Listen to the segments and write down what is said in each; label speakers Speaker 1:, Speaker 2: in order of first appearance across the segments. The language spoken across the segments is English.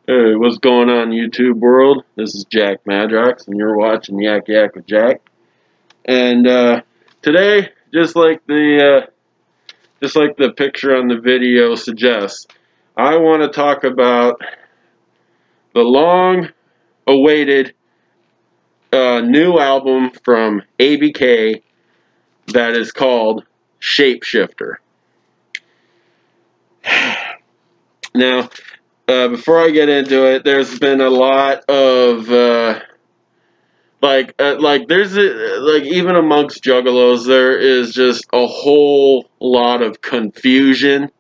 Speaker 1: Hey, what's going on, YouTube world? This is Jack Madrox, and you're watching Yak Yak with Jack. And today, just like the picture on the video suggests, I want to talk about the long-awaited new album from ABK that is called Shapeshifter. Now, before I get into it, there's been a lot of even amongst juggalos, there is just a whole lot of confusion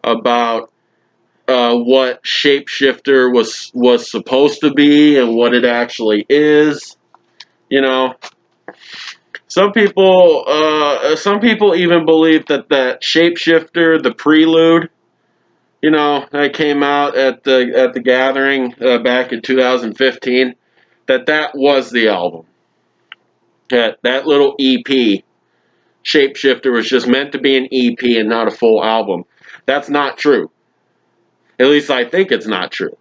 Speaker 1: about what Shapeshifter was supposed to be and what it actually is. You know, some people even believe that Shapeshifter, the Prelude, that came out at the gathering back in 2015, that was the album. That little EP, Shapeshifter, was just meant to be an EP and not a full album. That's not true. At least I think it's not true.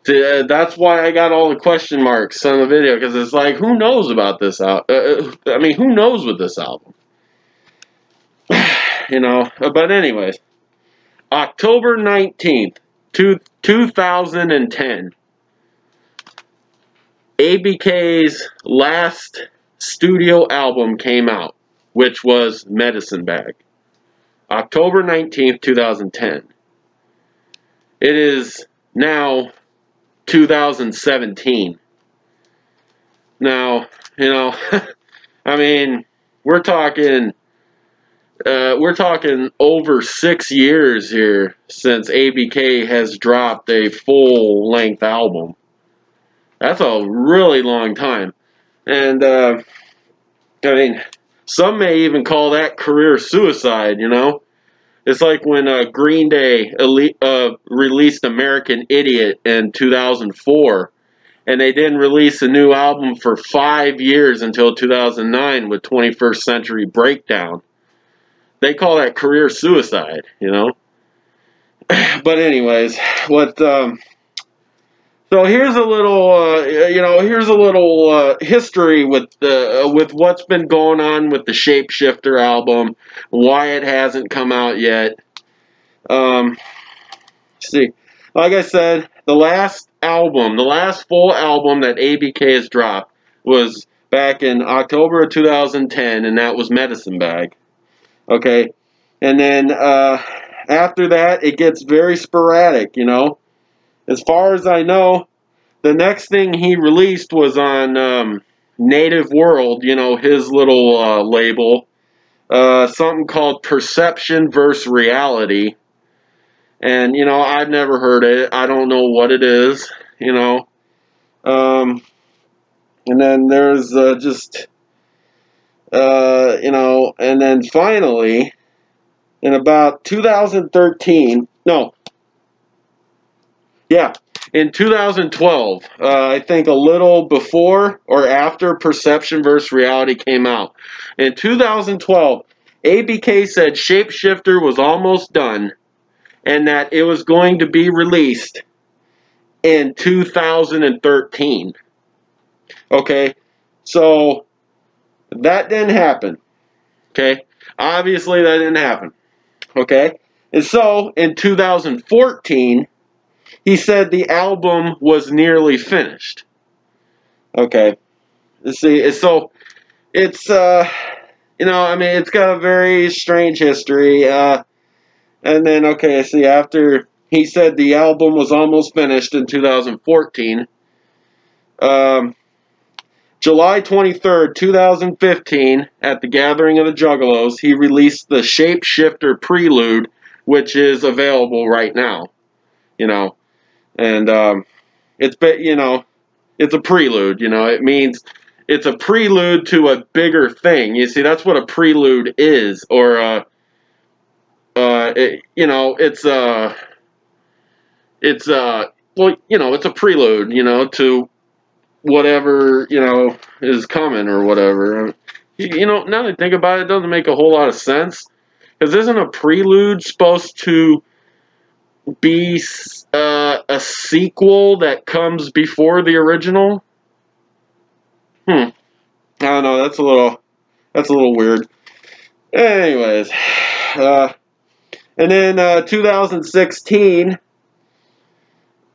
Speaker 1: That's why I got all the question marks on the video, because it's like, who knows about this album? Who knows with this album? But anyways, October 19th, 2010, ABK's last studio album came out, which was Medicine Bag. October 19th, 2010. It is now 2017. Now, we're talking over 6 years here since ABK has dropped a full-length album. That's a really long time. And, some may even call that career suicide, It's like when Green Day released American Idiot in 2004, and they didn't release a new album for 5 years until 2009 with 21st Century Breakdown. They call that career suicide, But anyways, so here's a little, history with what's been going on with the Shapeshifter album, why it hasn't come out yet. See, like I said, the last full album that ABK has dropped was back in October of 2010, and that was Medicine Bag. Okay, and then after that, it gets very sporadic, As far as I know, the next thing he released was on Native World, his little label, something called Perception vs. Reality. And, I've never heard it. I don't know what it is, And then there's and then finally, in about 2013, in 2012, I think a little before or after Perception vs. Reality came out. In 2012, ABK said Shapeshifter was almost done and that it was going to be released in 2013. Okay, so that didn't happen. Okay, obviously that didn't happen. Okay, and so in 2014, he said the album was nearly finished. Okay, see, so it's it's got a very strange history. And then after he said the album was almost finished in 2014, July 23rd, 2015, at the Gathering of the Juggalos, he released the Shapeshifter Prelude, which is available right now. And it's a prelude. It means it's a prelude to a bigger thing. You see, that's what a prelude is, or it's a prelude, to whatever, is coming or whatever. Now that I think about it, it doesn't make a whole lot of sense. Because isn't a prelude supposed to be a sequel that comes before the original. I don't know. That's a little weird. Anyways, and then 2016,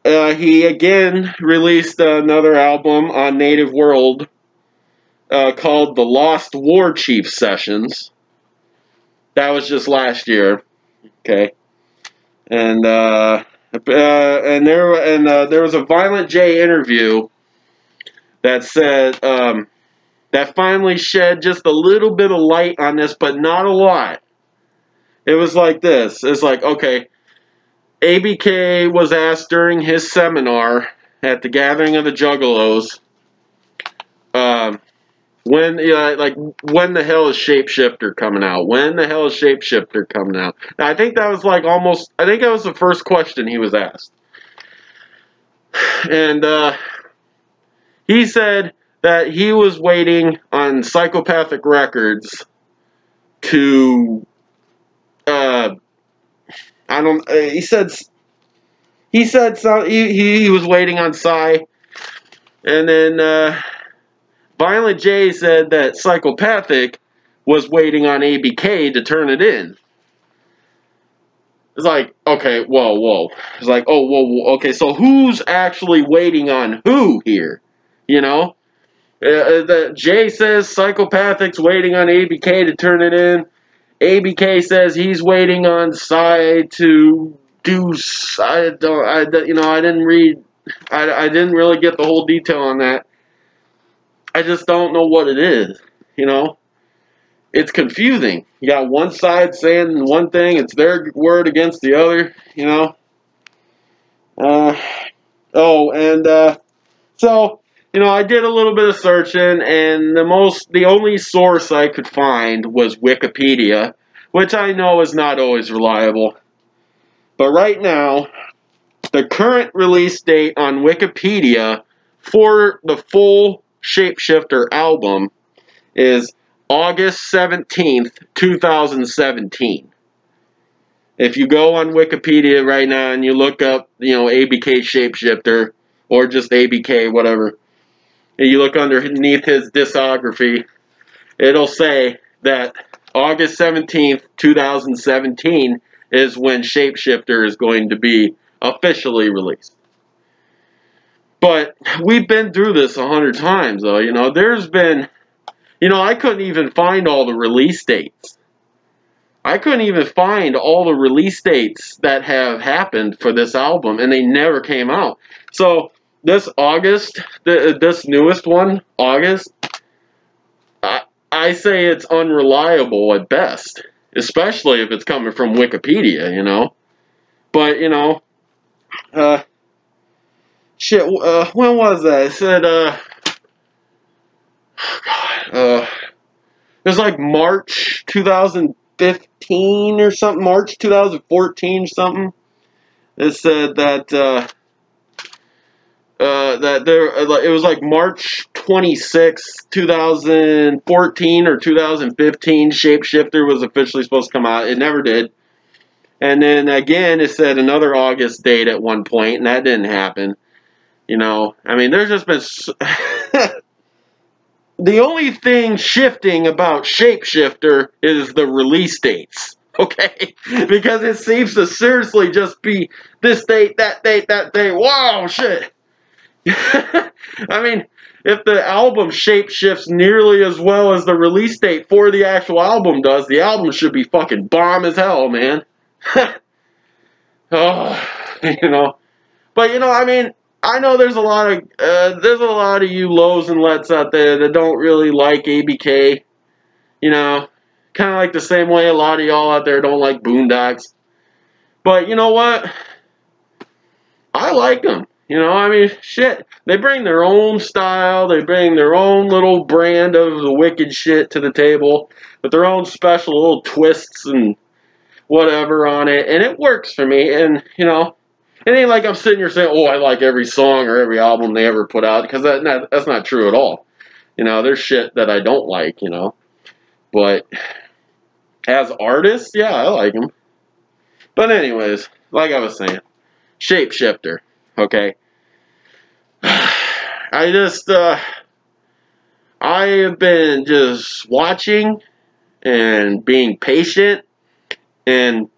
Speaker 1: he again released another album on Native World called The Lost War Chief Sessions. That was just last year. Okay. And there was a Violent J interview that said that finally shed just a little bit of light on this, but not a lot. It was like this. It's like, okay, ABK was asked during his seminar at the Gathering of the Juggalos, when the hell is Shapeshifter coming out? When the hell is Shapeshifter coming out? Now, I think that was the first question he was asked. And he said that he was waiting on Psychopathic Records to he was waiting on Psy, and then Violent J said that Psychopathic was waiting on ABK to turn it in. It's like, okay, whoa. It's like, oh, whoa, okay, so who's actually waiting on who here? You know? Jay says Psychopathic's waiting on ABK to turn it in. ABK says he's waiting on Psy to do. I didn't really get the whole detail on that. I just don't know what it is. You know, it's confusing. You got one side saying one thing; it's their word against the other. You know. So. You know, I did a little bit of searching, and the only source I could find was Wikipedia, which I know is not always reliable. But right now, the current release date on Wikipedia for the full Shapeshifter album is August 17th, 2017. If you go on Wikipedia right now and you look up, ABK Shapeshifter, or just ABK, whatever, and you look underneath his discography, it'll say that August 17th, 2017 is when Shapeshifter is going to be officially released. But we've been through this 100 times, though. There's been, I couldn't even find all the release dates. I couldn't even find all the release dates that have happened for this album, and they never came out. So this August, this newest one, August, I say it's unreliable at best, especially if it's coming from Wikipedia, But, when was that? It said, it was like March 2015 or something, March 2014 or something. It said that, it was like March 26, 2014 or 2015, Shapeshifter was officially supposed to come out. It never did. And then again, it said another August date at one point, and that didn't happen. I mean, there's just been... The only thing shifting about Shapeshifter is the release dates. Okay? Because it seems to seriously just be this date, that date, that date. Wow, shit. I mean, if the album shape shifts nearly as well as the release date for the actual album does, the album should be fucking bomb as hell, man. Oh, But I mean, I know there's a lot of you lows and lets out there that don't really like ABK. Kind of like the same way a lot of y'all out there don't like Boondocks. But you know what? I like them. I mean, shit. They bring their own style. They bring their own little brand of the wicked shit to the table with their own special little twists and whatever on it. And it works for me. And, it ain't like I'm sitting here saying, oh, I like every song or every album they ever put out. Because that's not true at all. There's shit that I don't like, But as artists, yeah, I like them. But anyways, like I was saying, Shapeshifter, okay? I have been just watching and being patient and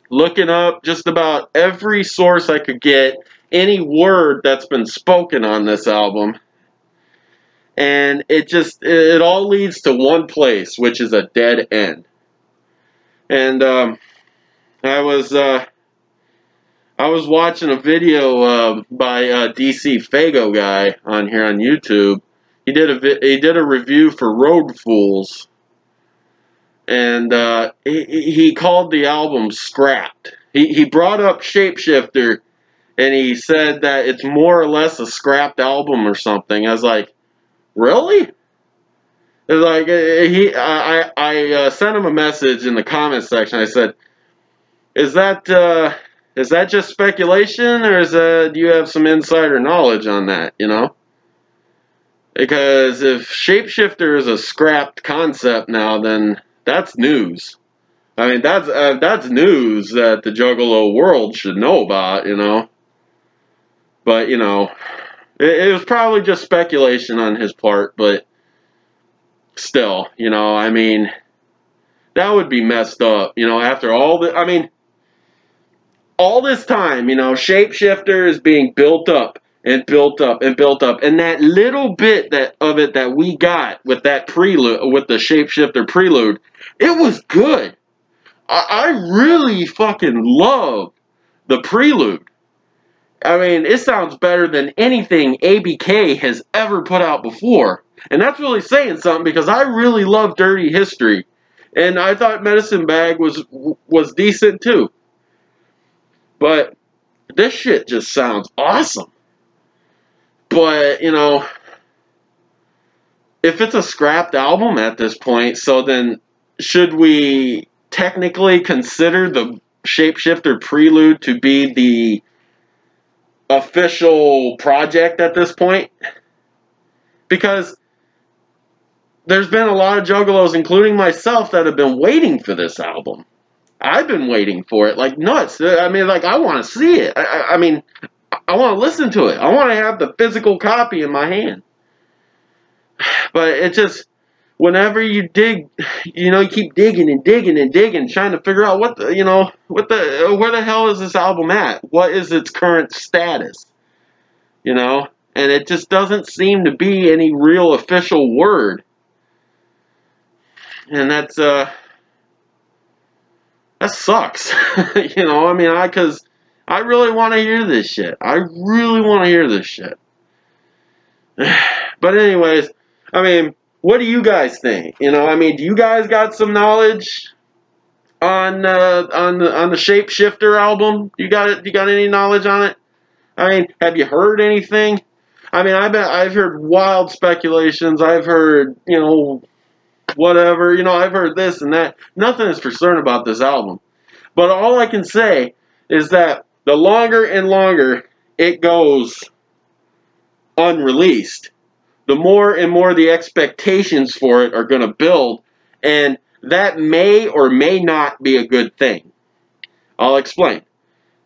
Speaker 1: looking up just about every source I could get, any word that's been spoken on this album. And it all leads to one place, which is a dead end. And I was watching a video by DC Fago guy on here on YouTube. He did a review for Road Fools, and he called the album scrapped. He brought up Shapeshifter, and he said that it's more or less a scrapped album or something. I was like, really? It's like I sent him a message in the comment section. I said, is that just speculation, or do you have some insider knowledge on that, you know? Because if Shapeshifter is a scrapped concept now, then that's news. I mean, that's news that the Juggalo world should know about, you know? But, you know, it was probably just speculation on his part, but still, you know, I mean, that would be messed up, you know, after all the, I mean, all this time, you know, Shapeshifter is being built up and built up and built up, and that little bit of it that we got with that prelude, with the Shapeshifter prelude, it was good. I really fucking love the prelude. I mean, it sounds better than anything ABK has ever put out before, and that's really saying something, because I really love Dirty History, and I thought Medicine Bag was decent too. But this shit just sounds awesome. But, you know, if it's a scrapped album at this point, so then should we technically consider the Shapeshifter prelude to be the official project at this point? Because there's been a lot of Juggalos, including myself, that have been waiting for this album. I've been waiting for it like nuts. I mean, like, I want to see it. I mean, I want to listen to it. I want to have the physical copy in my hand. But it just, whenever you dig, you know, you keep digging and digging and digging, trying to figure out what the, you know, where the hell is this album at? What is its current status? You know? And it just doesn't seem to be any real official word. And that sucks. You know, I mean, because I really want to hear this shit. I really want to hear this shit. But anyways, I mean, what do you guys think? You know, I mean, do you guys got some knowledge on the Shapeshifter album? You got any knowledge on it? I mean, have you heard anything? I mean, I've heard wild speculations. I've heard, you know, whatever. You know, I've heard this and that. Nothing is for certain about this album. But all I can say is that the longer and longer it goes unreleased, the more and more the expectations for it are going to build, and that may or may not be a good thing. I'll explain.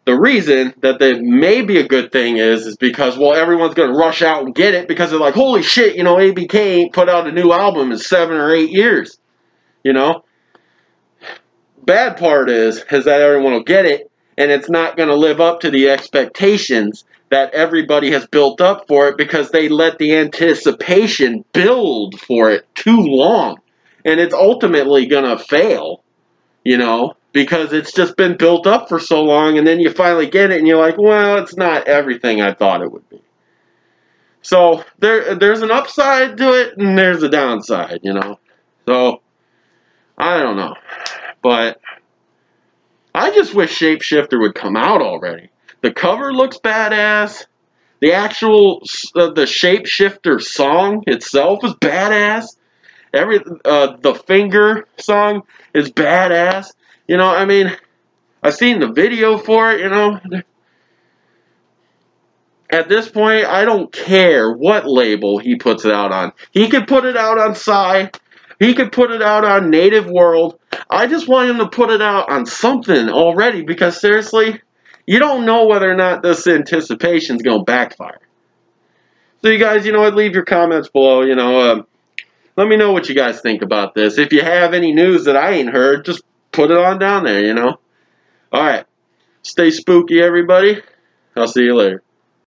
Speaker 1: The reason that they may be a good thing is because, well, everyone's going to rush out and get it because they're like, holy shit, you know, ABK ain't put out a new album in 7 or 8 years, you know. Bad part is that everyone will get it, and it's not going to live up to the expectations that everybody has built up for it, because they let the anticipation build for it too long, and it's ultimately going to fail, you know, because it's just been built up for so long, and then you finally get it, and you're like, well, it's not everything I thought it would be. So there's an upside to it, and there's a downside, you know. So I don't know, but I just wish Shapeshifter would come out already. The cover looks badass. The actual the Shapeshifter song itself is badass. The Finger song is badass. You know, I mean, I've seen the video for it, you know. At this point, I don't care what label he puts it out on. He could put it out on Psy. He could put it out on Native World. I just want him to put it out on something already, because seriously, you don't know whether or not this anticipation's going to backfire. So you guys, leave your comments below, let me know what you guys think about this. If you have any news that I ain't heard, just put it on down there, Alright. Stay spooky, everybody. I'll see you later.